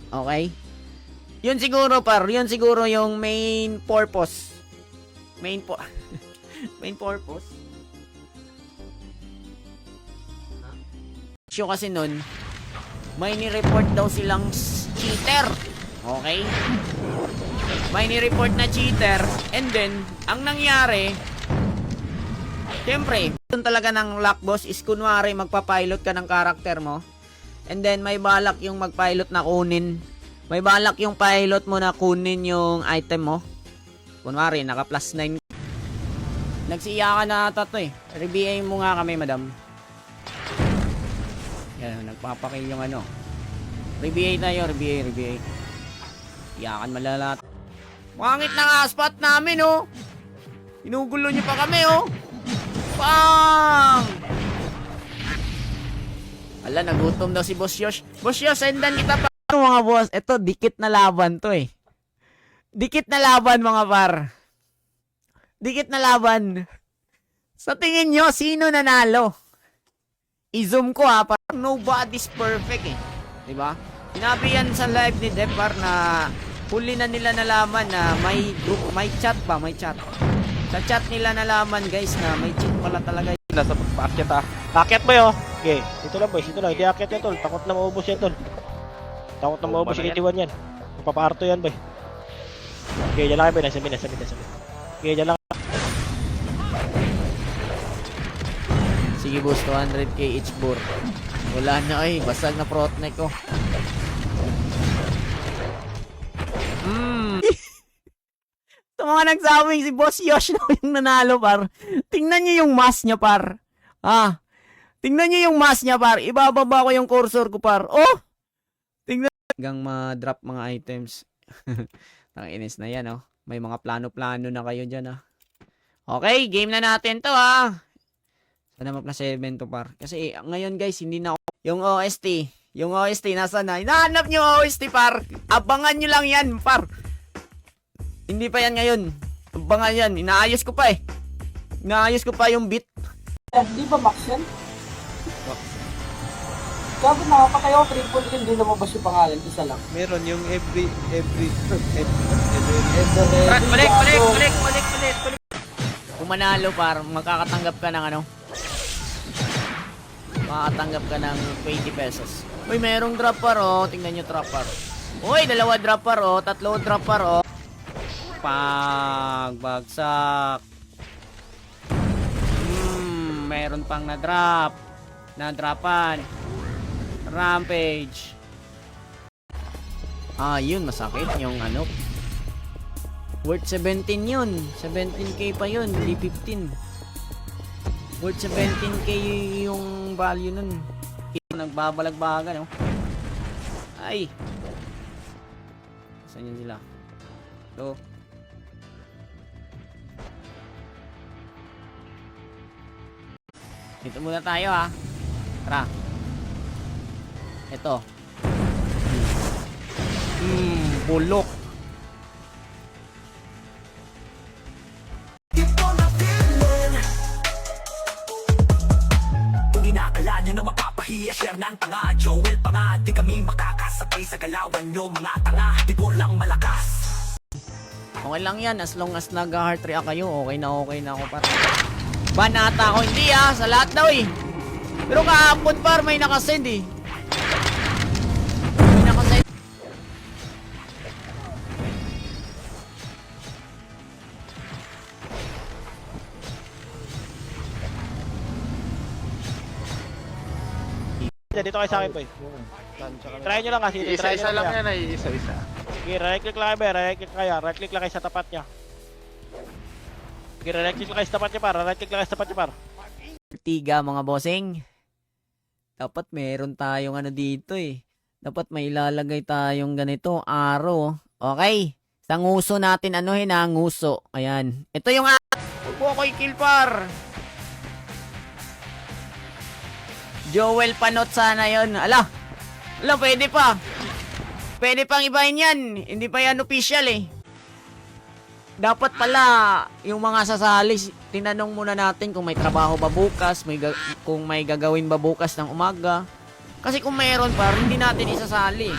Okay? Yun siguro par, yun siguro yung main purpose. Main purpose. Issue kasi nun, may ni-report daw silang cheater. Okay? May ni-report na cheater, and then, ang nangyari, siyempre, yun talaga ng lock boss is kunwari magpa-pilot ka ng karakter mo, and then may balak yung mag-pilot na kunin. May balak yung pilot mo na kunin yung item mo. Kunwari, naka plus 9. Nagsiya ka na ata to eh. RBA mo nga kami, madam. Yan, nagpapakil yung ano. RBA tayo, RBA. Iyakan malalat. Pangit na nga spot namin, oh. Inugulo nyo pa kami, oh. Pang! Ala, nagutom daw si Boss Yosh. Boss Yosh, sendan kita pa. Mga boss, eto, dikit na laban to eh. Dikit na laban, mga par. Dikit na laban. Sa tingin nyo, sino nanalo? I-zoom ko ha, parang nobody's perfect eh. Diba? Sinabi yan sa live ni Depar na huli na nila nalaman na may group, may chat pa, may chat. Sa chat nila nalaman guys na may cheat pala talaga. Nasa paakyat ha. Paakyat ba yun? Okay, dito lang boys, dito lang. Hindi akyat yan tol. Takot na maubos yan tol. Takot na maubos yung 81 yan. Mapaparto yan boy. Okay, dyan lang kayo boy. Nasa min. Okay, dyan lang. Sige boss, 200k each bore. Wala na ay, basag na protneck ko. Sa mga nagsabing si Boss Yosh na yung nanalo par. Tingnan niyo yung mask niya par. Tingnan niyo yung mask niya par. Ibababa ko yung cursor ko par. Oh! Tingnan. Hanggang ma-drop mga items. Nakiinis na yan oh. May mga plano-plano na kayo dyan ah. Okay, game na natin to ah. Sana ma-plus 7 to par. Kasi ngayon guys, hindi na ako. Yung OST nasa na. Hinahanap nyo OST par. Abangan nyo lang yan par. Hindi pa yan ngayon. Abangan yan. Inaayos ko pa eh. Inaayos ko pa yung beat. Di ba max yan? Sabi na pa kayo, triple kill, di lumabas yung pangalan, isa lang. Meron yung every Balik. Kung manalo par, makakatanggap ka ng ano? Makakatanggap ka ng 20 pesos. Uy, merong drop par oh. Tingnan nyo drop par. Uy, 2 drop par oh. 3 drop par oh. Pagbagsak. Meron pang na-drop. Na-dropan. Rampage. Yun, masakit yung ano. Worth 17 yun. 17k pa yun, hindi 15. Worth 17k yung value nun. Nagbabalag-baga, no? Ay! Saan yun sila? So, dito muna tayo ha. Tara. Ito. Bulok. Kung inakala nyo na mapapahiya, share ng tanga. Joel pa nga, di kami makakasabay sa galawan nyo mga tanga. Di po lang malakas. Okay lang yan, as long as nag-heart react kayo, okay na ako par. Ban ata ako, hindi sa lahat daw eh. Pero kahapon par, may nakasend eh. May nakasend. Dito kayo sa akin boy. Try nyo lang kasi. isa lang yan ay isa. Okay, right click lang kayo boy. Right click kayo. Right click lang kayo sa tapat niya. Okay, right click lang kayo sa tapat niya par. Right click lang kayo sa tapat niya par. Tiga mga bossing. Dapat meron tayong ano dito eh. Dapat may ilalagay tayong ganito, arrow. Okay. Sa nguso natin, anuhin ha, nguso. Ayan. Ito yung huwag po ako'y kill par. Joel Panot sana yon. Ala, pwede pa. Pwede pang ibahin yan. Hindi pa yan official eh. Dapat pala, yung mga sasali, tinanong muna natin kung may trabaho ba bukas, kung may gagawin ba bukas ng umaga. Kasi kung mayroon pa, hindi natin isasali.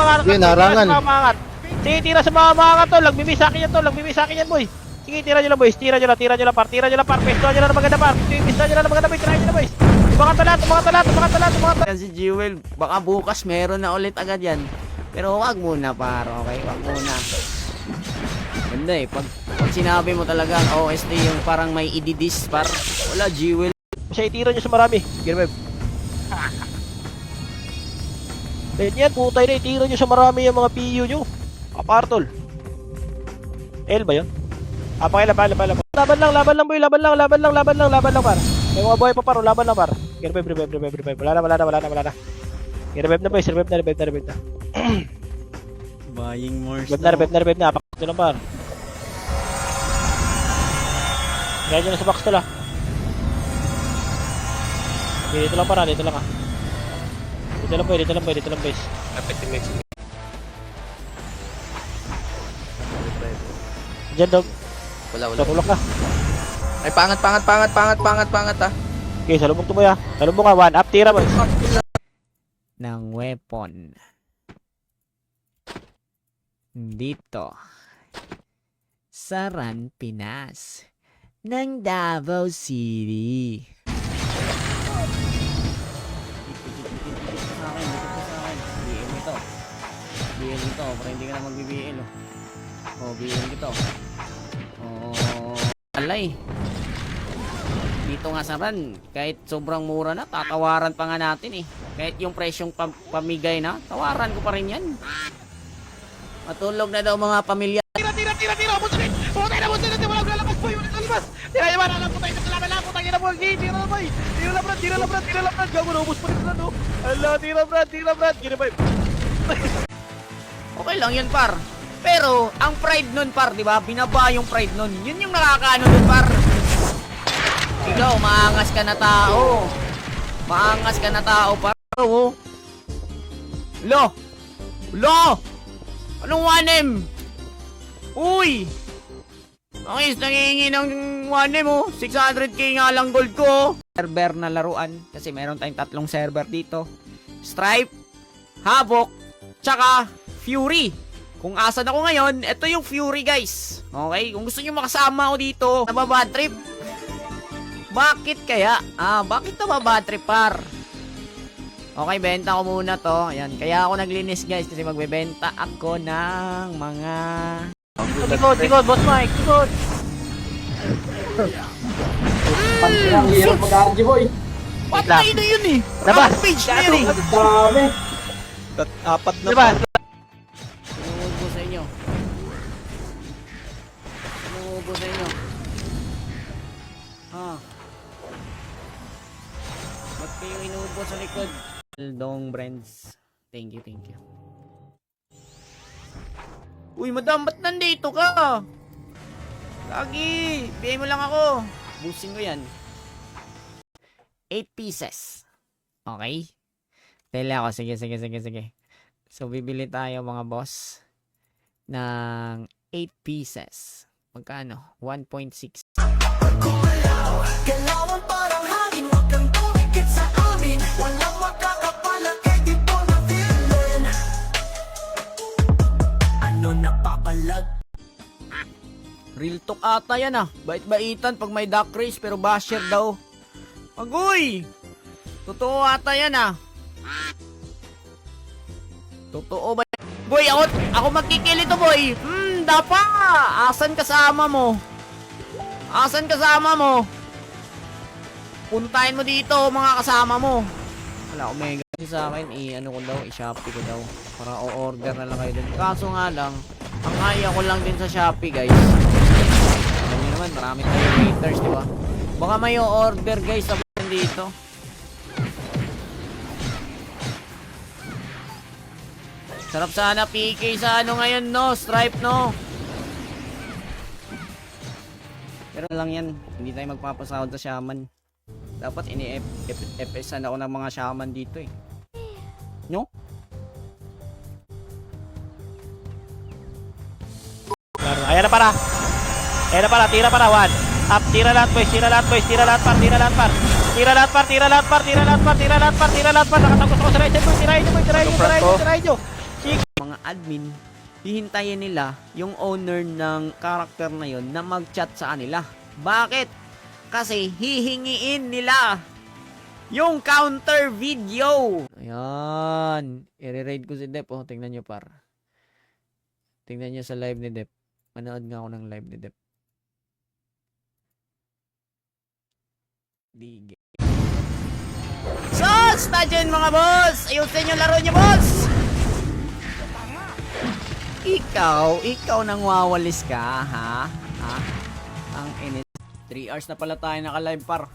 Mangat, Yun, harangan. Sige, tira sa mga mangat tol. Nagbibisa akin yan tol. Nagbibisa akin yan boy. Sige, tira nyo lang boys. Tira nyo lang par. Tira nyo lang par. Pesto nyo lang na maganda par. Pesto nyo lang na maganda boy. Tirahin nyo na boys. Tumakan talat. Yan si Jewel, baka bukas meron na ulit agad yan. Pero wag muna par, okay? Wag muna. Ganda eh, pag sinabi mo talagang OST yung parang may ididis par, wala Jewel. Siya itira nyo sa marami. Girmeb. Yan, putay na. Itira nyo sa marami yung mga PU nyo. Apartol. L ba yun? Pakilaban. Laban lang boy. Laban lang par. May mga buhay pa paro. Laban lang par. Girmeb. Wala na. Girmeb na boys. Revive na. Buying more Revive na. Pakito lang par. Kaya nyo na sa box to la. Okay, dito lang para, dito lang. Dito lang boys. Dapat yung mix. Diyan dog. Wala. Tulak na. Ay, pangat ah. Okay, salubong to boy ah. Salubong ka, 1 up, tira boys. ng weapon. Dito sa Ran, Pinas ng Davao City. BM ito. Para hindi ka na mag-BBL. BM ito. Alay. Dito nga sa Ran, kahit sobrang mura na, tatawaran pa nga natin eh. Kahit yung presyong pamigay na, tawaran ko pa rin yan. Matulog na daw mga pamilya. Tira! Busin! Putay na! Walang lalabas boy! Walang lalabas! Tira yung mga alam! Putay na! Kalaban lang! Putay na boy! Tira na boy! Tira lang Brad! Gago na! Ubus pa rin na no! Ala! Tira Brad! Gina boy! Okay lang yan par. Pero ang pride nun par, di ba? Binaba yung pride nun. Yun yung nakakaano nun par. Ikaw, maangas ka na tao. Par. Oh. Lo! Anong 1M? Uy! Ang nangihingi ng 1M oh. 600k nga lang gold ko. Server na laruan. Kasi meron tayong 3 server dito. Stripe, Havoc, tsaka Fury. Kung asan ako ngayon, ito yung Fury guys. Okay? Kung gusto nyo makasama ako dito, nababad trip. Bakit kaya? Bakit nababad trip par? Okay, benta ko muna to. Ayan, kaya ako naglinis guys kasi magbebenta ako ng mga... Tikod, boss Mike, tikod! Ang hirap mag-argy boy. Patay na yun eh! Labas! Rampage na yun eh! Dami. Apat na Diba? Inuubo sa inyo. Ba't kayo inuubo sa likod? Dong Brands. Thank you. Uy, madam, ba't nandito ka? Lagi, bigay mo lang ako. Busin ko yan. 8 pieces. Okay? Tele ako. Sige. So, bibili tayo mga boss ng 8 pieces. Magkano? 1.6. Galawan parang hangin, wag kang tumikit sa amin. Walang makakapala kahit di po na feeling. Ano napapalag? Real talk ata yan ah. Bait-baitan pag may duck race pero basher daw. Agoy! Totoo ata yan ah. Totoo ba? Boy, ako magkikil ito boy. Dapa! Asan kasama mo? Puntahin mo dito mga kasama mo. Wala, Omega. Sa akin, i-Shopee ko daw. Para o-order na lang kayo dun. Kaso nga lang, ang kaya ko lang din sa Shopee guys. Alam niyo naman, marami tayong haters, di ba? Baka may o-order guys sa dito. Sarap sana PK sa ano ngayon no, Stripe no. Pero lang yan, hindi tayo magpapasahod sa shaman. Dapat ini-FSan ako ng mga shaman dito eh. No? Ayan na para, tira para, 1 up, tira lahat boys, tira lahat par, nakatapos ako sa right side boy, tirahin nyo, sige, mga admin, hihintayin nila yung owner ng character na yon na mag-chat sa kanila. Bakit? Kasi hihingiin nila yung counter video. Ayan. I-raid ko si Dep. Oh, tingnan nyo par. Tingnan nyo sa live ni Dep. Manood nga ako ng live ni Dep. Dige. Sos! Na dyan mga boss! Ayusin yung laro nyo, boss! Ikaw nang wawalis ka, ha? Ha? Ang init. 3 hours na pala tayo naka-live par.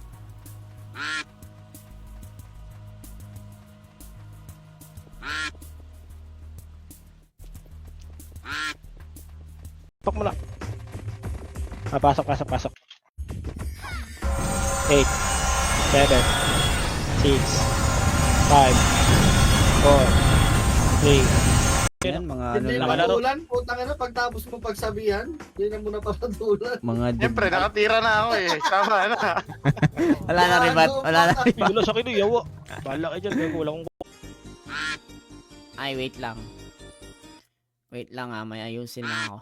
Pak mo na. Pasok. 8, 7, 6, 5, 4, 3, 2, Yan, mga ano Hindi lang. nakalaro. patulan, putang ina, pagtapos mo pagsabihan, hindi na muna patulan. Mga Siyempre, nakatira na ako eh. Tama na. Wala na ribat. Wala na ribat. Wala sa akin yung yawa. Bahala kayo dyan. Gago, wala akong Ay, wait lang. Wait lang ha, may ayusin na ako.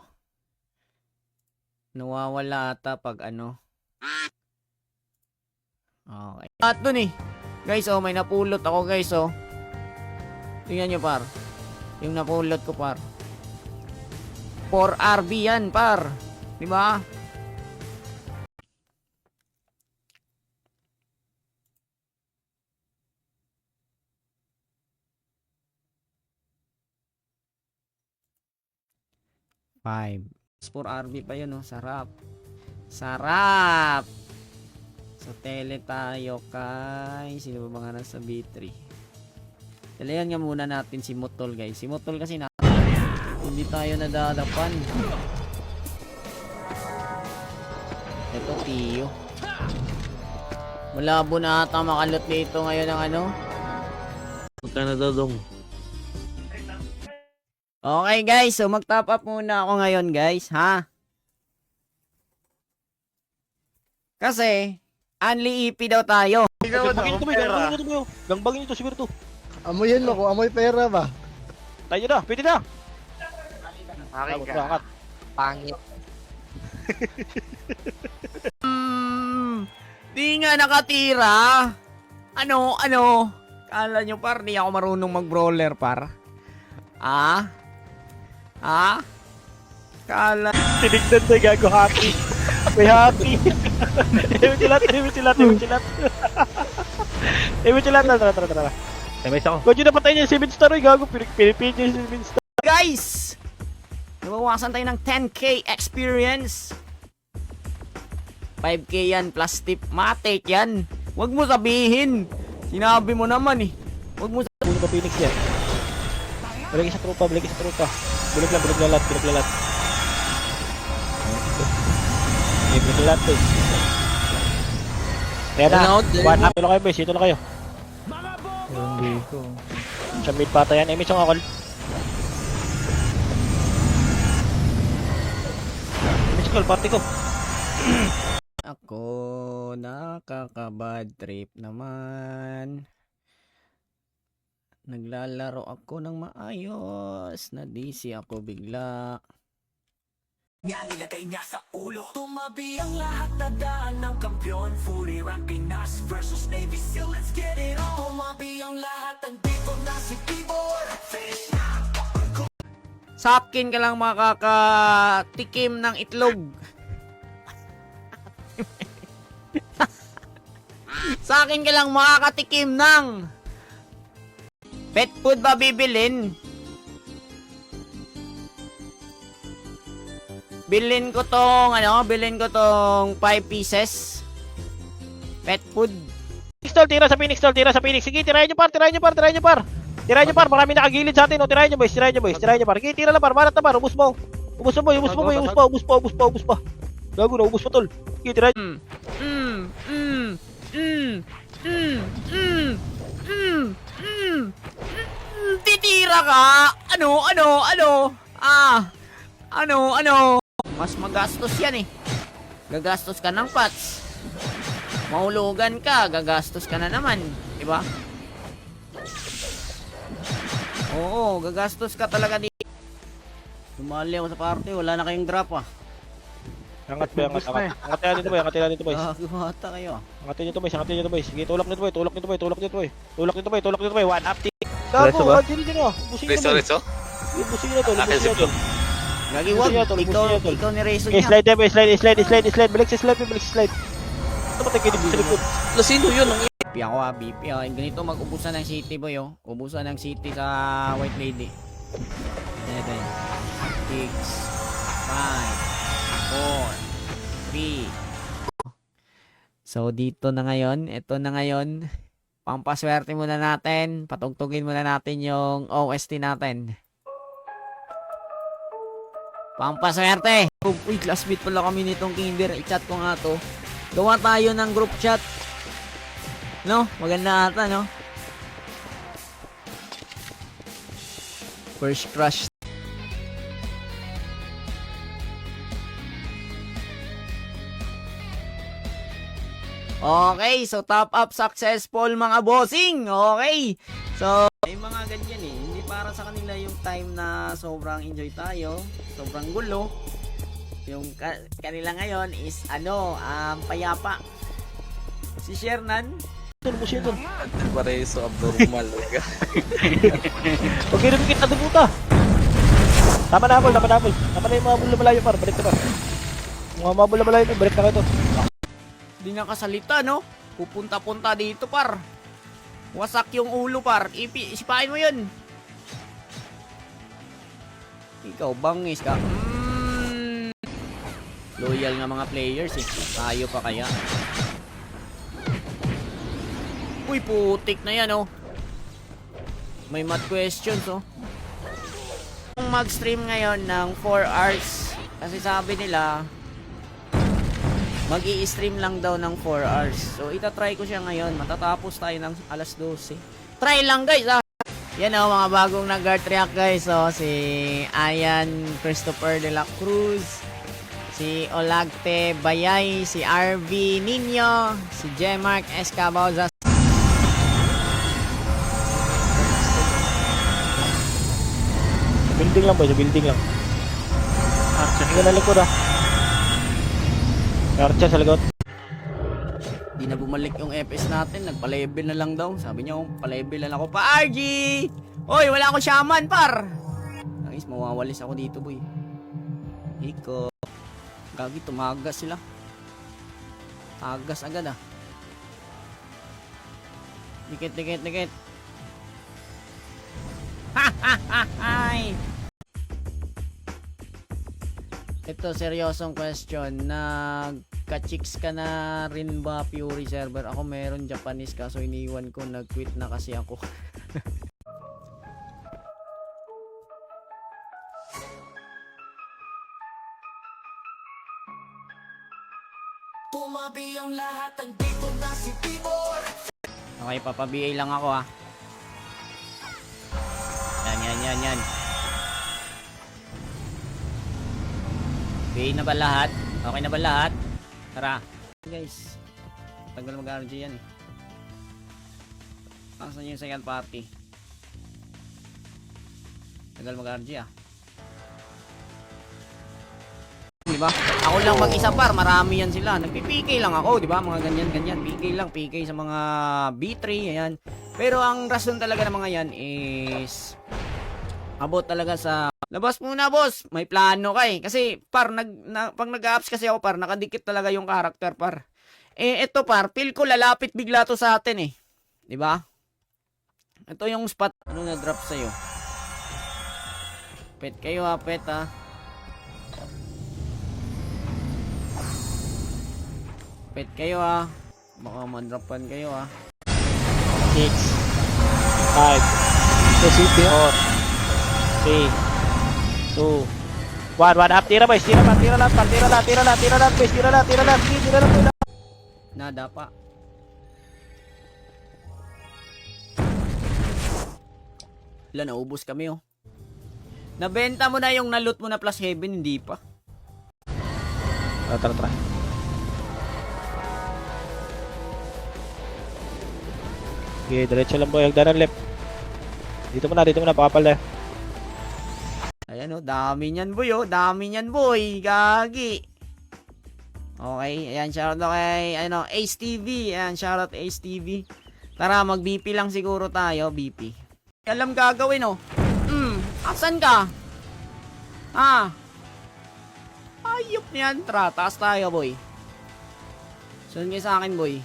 Nawawala ata pag ano. Okay. At dun eh. Guys, oh, may napulot ako guys, oh. Tingnan nyo par. Yung napulot ko par. 4RB yan par. Diba? Five. 4RB pa yun, oh. Sarap. Sarap! Sa tele tayo kay... Sino ba mga nasa B3? Talayan nga muna natin si Mutol, guys. Si Mutol kasi na... Hindi tayo nadadapan. Ito, Tiyo. Malabo na ata makalot dito ngayon ng ano. Punta na dodong. Okay, guys. So, mag-top up muna ako ngayon, guys. Ha? Kasi... Only EP daw tayo. Gangbangin ito, gangbangin ito, siguro to. Amoyin mo kung amoy pera ba? Tayo na, pwede na. Akin ka. Bakit? Pangit. Di nga nakatira. Ano? Kala nyo par, di ako marunong mag-brawler par. Ah? Kala... Tinignan tayo, gago, happy. May happy. Imichilat. Tara. May isa ko. Kung yun napatay niya 7 star, ay gago, pinipin niya 7 star. Guys! Nabawasan tayo ng 10k experience. 5k yan plus tip. Matik yan. Huwag mo sabihin. Sinabi mo naman eh. Huwag mo sabihin. Puno pa Phoenix yan. Balik sa tropa. Bulag lalat. Bulag lalat eh. Kaya na, one up. Ito na kayo. Hindi ko. Sa mid pata yan. May isang akal. May party ko. Ako nakaka-bad trip naman. Naglalaro ako ng maayos. Na-DC ako bigla. Nga nilagay niya sa ulo. Tumabi ang lahat na daan ng kampiyon. Fully ranking Nas versus Navy SEAL. Let's get it on. Tumabi ang lahat ng dito na si Tibor. Finish na. Sa akin ka lang makakatikim ng itlog. Sa akin ka lang makakatikim ng pet food ba bibilin? Bilhin ko tong 5 pieces. Pet food. Tira sa Phoenix. Sige, tirahin nyo par. Tirahin nyo par, marami nakagilid sa atin. O, tirahin nyo boys par. Sige, tira lang par, marat na par, ubus mo. Ubus pa. Gago na, ubus pa tol. Sige, tirahin. Titira ka! Ano? Mas magastos yan eh. Gagastos ka ng pots. Mahulugan ka, gagastos ka na naman. Diba? Oo, gagastos ka talaga dito. Sumali ako sa party, wala na kayong drop ah. Angat boy, angat, angat. Angatin natin ito boy, angatin natin ito boy. Gumata kayo ah. Angatin nyo ito boy, angatin nyo ito boy. Sige, tulak nito boy, tulak nito boy, tulak nito boy. Tulak nito boy, tulak nito boy. One up tick. Reso Gago, ba? dito nyo. Busin nyo boy. Busin nyo to, Akin si busin nyo to. Gagi wag, Busin niya, tol, busin niya, tol. ikaw ni Rezo Okay, niya. slide yan boy, slide. Balik sa slide. Ito ba tayo sa likod? Lasino yun? Ang BP ako ah, BP ah. Ganito mag-ubusan ng city boy oh. Ubusan ng city sa White Lady. 7, 6, 5, 4, 3. So dito na ngayon, ito na ngayon. Pampaswerte muna natin. Patugtugin muna natin yung OST natin. Pampaswerte! Uy, classmate pala kami nitong Kinder. I-chat ko nga to. Gawa tayo ng group chat. No? Maganda ata, no? First crush. Okay, so top up successful mga bossing. Okay. So, may mga ganyan eh. Hindi para sa kanila yung time na sobrang enjoy tayo, sobrang gulo. Yung kanila ngayon is payapa. Si Shernan, Busin nyo to. Pareso abnormal. Huwag kayo nabigit na dubuta. Tama na yung mga bula malayo par. Balik na par. Mga mga bula malayo par, balik na kayo to. di nakasalita, no? Pupunta-punta dito, par. Wasak yung ulo, par. Isipain mo yun. Ikaw, bangis ka. Loyal nga mga players, eh. Tayo pa kaya. Uy, putik na yan, oh. May math questions, oh. Mag-stream ngayon ng 4 hours. Kasi sabi nila, mag-i-stream lang daw ng 4 hours. So, itatry ko siya ngayon. Matatapos tayo ng alas 12. Try lang, guys, ah. Yan, oh, mga bagong nag-guard react, guys. So, si Ayan Christopher de la Cruz, si Olagte Bayay, si RV Nino, si Jemark Escaboza. Building lang boy, sa building lang. Hindi na likod ah. Archa sa likod. Di na bumalik yung FS natin. Nagpa-level na lang daw. Sabi niya, pa-level na lang ako. Pa, RG! Oy, wala akong shaman, par! Guys, mawawalis ako dito, boy. Iko. Gagi, tumagas sila. Tagas agad, ah. Dikit. Ha! Ito, seryosong question. Nagka-chicks ka na rin ba Fury server? Ako meron Japanese kaso iniwan ko. Nag-quit na kasi ako. Tumabi ang lahat, andito na si Tibor. Okay, papa-BA lang ako, ah. Yan. BA na ba lahat? Okay na ba lahat? Tara. Guys, tagal mag-RG yan, eh. Asan yung second party? Tagal mag-RG, ah. Diba? Ako lang mag-isa, par, marami yan sila. Nagpi-PK lang ako, diba? Mga ganyan. PK sa mga B3, ayan. Pero ang rason talaga ng mga yan is abot talaga sa labas muna, boss. May plano ka, eh. Kasi, par, pag nag-apps kasi ako, par, nakadikit talaga yung character, par. Eh, ito, par, feel ko lalapit bigla to sa atin, eh. Diba? Ito yung spot. Ano na-drop sa'yo? Pet kayo, ha, pet, ha. Pet kayo, ha. Baka madropan kayo, ha. 6 5 4 3 2 1 up. Tira boys, tira lang boys, tira lang. Nada pa. Wala, naubos kami, oh. Nabenta mo na yung naloot mo na plus heaven, hindi pa. Tara. Okay, diretso lang boy, hagdanan left. Dito mo na, pakapal na. Ayan o, dami niyan boy oh. Dami niyan boy. Gagi. Okay, ayan, shoutout kay, ano, Ace TV. Ayan, shoutout Ace TV. Tara, mag-BP lang siguro tayo, BP. Alam gagawin oh. Asan ka? Ayop niyan, tra. Taas tayo, boy. Sunod nga sa akin, boy.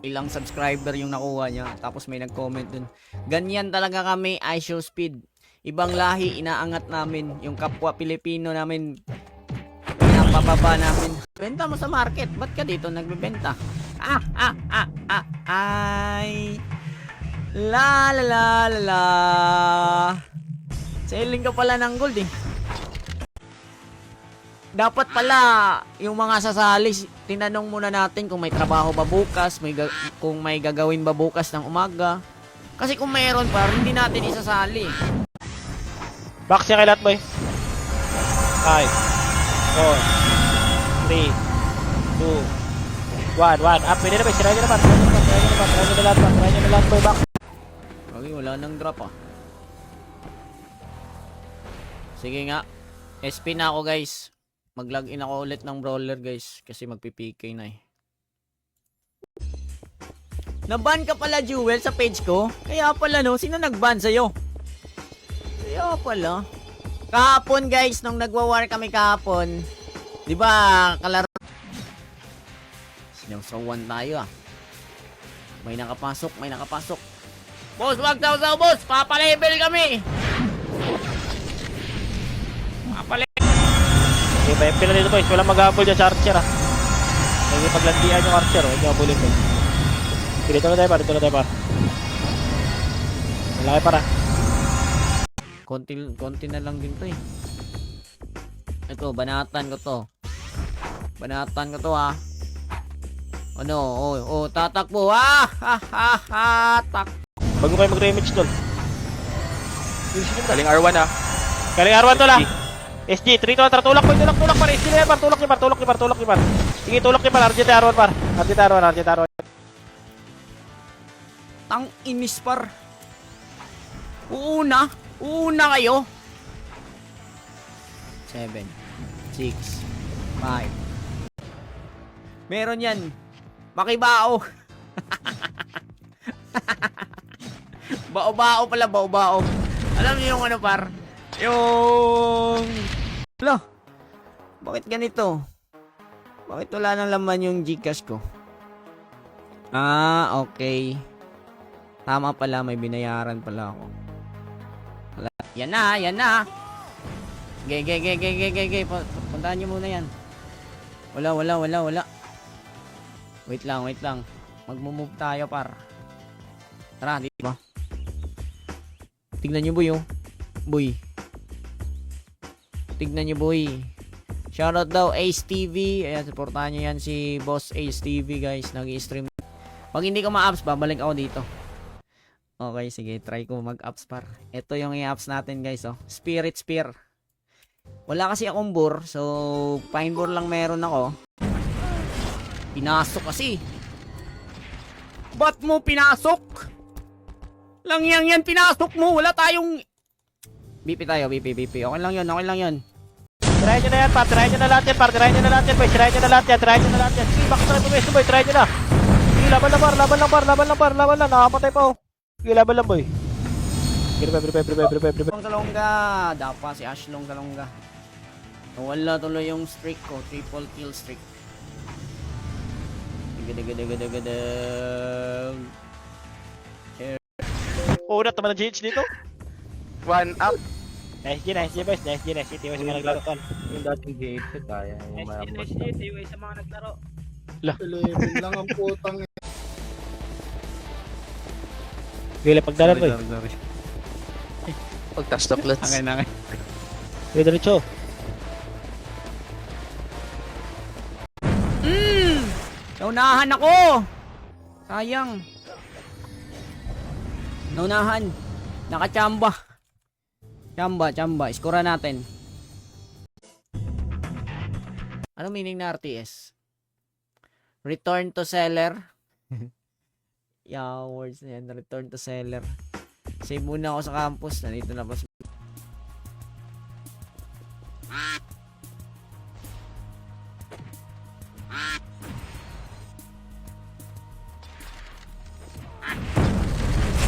Ilang subscriber yung nakuha niya. Tapos may nag-comment dun. Ganyan talaga kami, iShow Speed. Ibang lahi, inaangat namin. Yung kapwa Pilipino namin, pinapababa namin. Benta mo sa market. Ba't ka dito nagbebenta? Ay. La la la la la. Selling ka pala ng gold eh. Dapat pala yung mga sasali, tinanong muna natin kung may trabaho ba bukas, kung may gagawin ba bukas ng umaga. Kasi kung mayroon pa, hindi natin isasali. Box niya kay lahat, boy. 5, 4, 3, 2, 1. Up, pwede na boy. Sirahin nyo naman. Sirahin nyo na lahat, boy. Box. Okay, wala nang drop ah. Sige nga. SP na ako guys. Mag-login ako ulit ng brawler guys. Kasi magpi-PK na eh. Naban ka pala Jewel sa page ko? Kaya pala no, sino nag-ban sa'yo? Kaya pala. Kahapon guys, nung nagwa-war kami kahapon, di ba kalaro? Sinawsawan tayo ah. May nakapasok, may nakapasok. Boss, wag daw boss! Papalevel kami! Okay, pa-MP na dito boys. Walang mag-habol dyan sa Archer ah. Hindi paglandian yung Archer oh. Hindi habulin boys. Dito na tayo par. Dito na tayo par. Malaki para. Konti na lang din to eh. Ito, banatan ko to. Banatan ko to ha. Ano? Oh, tatakbo. Tak. Bago kayo mag-remage tol. Galing R1 ah. Galing R1 tol ah. SG, 3 to, tulak par. SG na yan par. Tulak ni par. Sige, tulak ni par. RGT R1 par. RGT R1. Tang inis par. Uuna kayo. 7, 6, 5. Meron yan. Makibao. Bao pala. Alam niyo yung ano par? Yung... Hala, bakit ganito? Bakit wala nang laman yung Gcash ko? Okay. Tama pala, may binayaran pala ako. Wala. Yan na. Gay. Puntahan nyo muna yan. Wala. Wait lang. Magmumove tayo par. Tara, di ba? Tignan nyo boy oh. Boy. Tignan nyo boy. Shoutout daw Ace TV. Ayan, supportahan nyo yan si Boss Ace TV guys. Nag-i-stream. Pag hindi ko ma-ups, babalik ako dito. Okay, sige. Try ko mag-ups par. Ito yung i-ups natin guys oh. Spirit Spear. Wala kasi akong boar. So, pine boar lang meron ako. Pinasok kasi. Ba't mo pinasok? Lang yan pinasok mo. Wala tayong... BP tayo, BP. Okay lang yun. Try nyo na yan par. Try nyo na lahat yan boy. Try nyo na lahat yan. Sige, bakit tayo pumesto boy. Try nyo na. Sige, laban lang par. Nakapatay pa oh. Sige, laban lang boy. Prepare. Long Salonga. Dapa si Ashlong Salonga. Wala tuloy yung streak ko. Triple kill streak. Gada. Una naman ang GH dito. 1 up. Nice G boys. Ito yung mga naglaro tol. Yung dating GH kaya yung mayabot. sa mga naglaro. 11 lang ang putang. Gila pagdalan boy. Pag-touch the clutch. Angay. Gila diretso. Naunahan ako! Sayang. Naunahan. Nakachamba. Chamba. Iskura natin. Ano meaning na RTS? Return to seller. Yeah, words na yan. Return to seller. Save muna ako sa campus. Nandito na boss.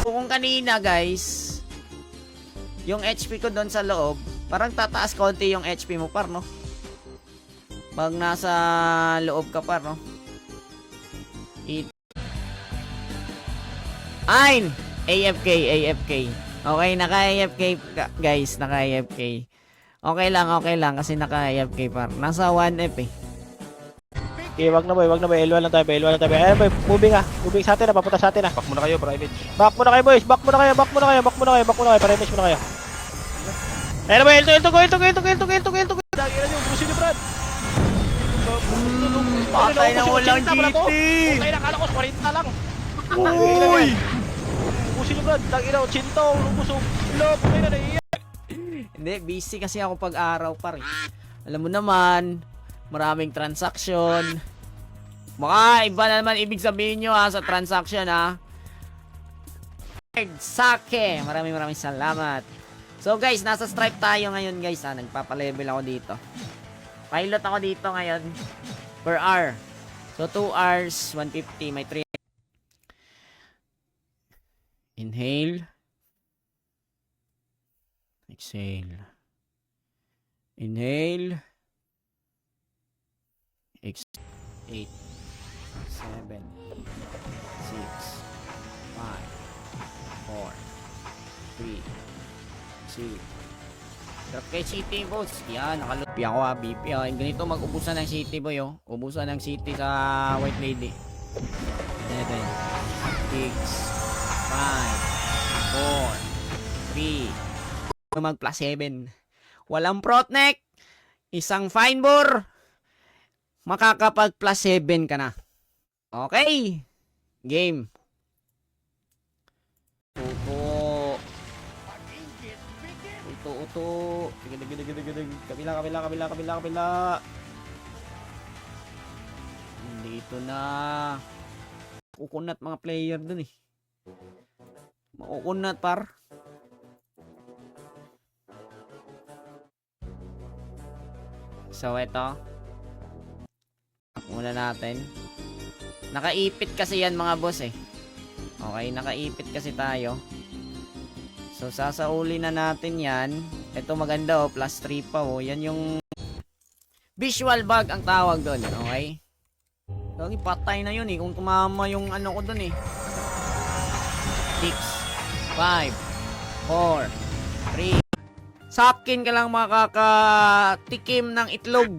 Kung kanina guys, yung HP ko doon sa loob, parang tataas konti yung HP mo par, no? Pag nasa loob ka par, no? Ayn! AFK. Okay, naka-AFK guys, naka-AFK. Okay lang kasi naka-AFK par. Nasa 1F eh. Okay, wag na boy. L1 lang tayo, Ayan boy, moving sa atin na, papunta sa atin na. Back muna kayo, private. Back muna kayo boys, back muna kayo. Para image muna kayo. Ayan boy, L2. Lagi na yung busin ni Brad. Patay na walang GT. Patay na, kala ko 40 lang. Uy! Busin ni Brad, lagi na, 80, busog. Love, patay na naiiyak. Hindi, busy kasi ako pag-araw par. Alam mo naman, maraming transaction. Baka iba na naman ibig sabihin nyo sa transaction Sake! Maraming salamat. So guys, nasa stripe tayo ngayon guys Nagpapalevel ako dito. Pilot ako dito ngayon. Per hour. So 2 hours, 150. May 3. Inhale. Exhale. Inhale. 8, 7, 6, 5, 4, 3, 2. Drop kay city boss. Yan, nakalupi ako BP ganito mag-ubusan ng city boy Ubusan ng city sa white lady. 7, 6, 5, 4, 3. Mag plus 7. Walang protneck. Isang fine bore. Makakapag plus 7 ka na. Okay. Game. Uto. Gidig. Kabila. Dito na. Kukunat mga player dun eh. Makukunat par. So eto. Muna natin. Nakaipit kasi yan mga boss eh. Okay, nakaipit kasi tayo. So sasauli na natin yan. Ito maganda plus 3 pa Yan yung visual bug ang tawag doon. Okay? Lagi patay na yun eh. Kung tumama yung ano ko doon eh. 6, 5, 4, 3. Sakin ka lang makakatikim ng itlog.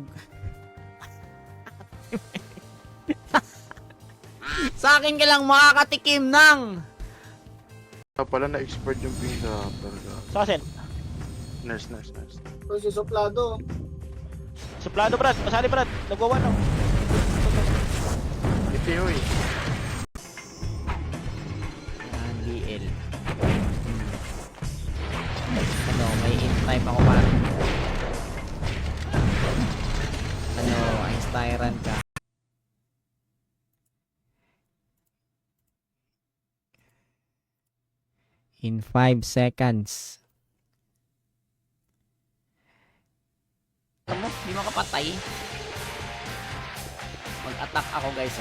Sa akin ka lang makakatikim ng Pala na-expert yung pizza. Sa akin. Nurse. So, si Soplado. Suplado Brad, pasali Brad. Nagwawan ako. Ito yun eh. DL. Ano, may in-type ako pa. Ano, Einstein ka. In 5 seconds. Alam mo, hindi makapatay. Mag-attack ako guys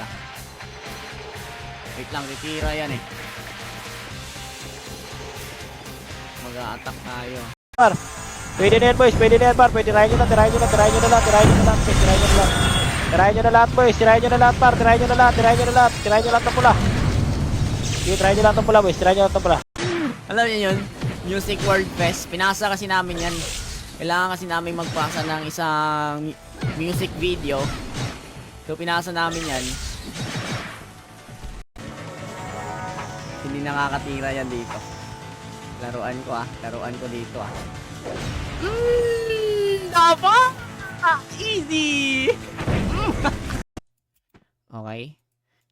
Wait lang, titira yan eh. Mag-a-attack tayo. Pwede na yan boys, pwede na yan par. Pwede tirahin nyo na lahat boys. Tirahin nyo na lahat par. Tirahin nyo na lahat ng pula. Sige, tirahin nyo lahat ng pula boys. Alam niyo yun? Music World Fest. Pinasa kasi namin yan. Kailangan kasi namin magpasa ng isang music video. So, pinasa namin yan. Hindi nakakatira yan dito. Laruan ko dito Dapat! Easy! Okay.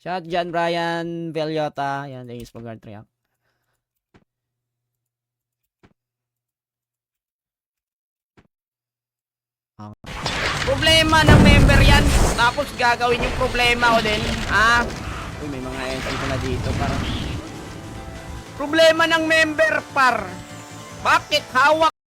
Shout John Brian Veliota. Yan, thanks for guard track. Problema ng member yan. Tapos gagawin yung problema ko din. Uy, may mga entry ko na dito. Parang Problema ng member, par. Bakit hawak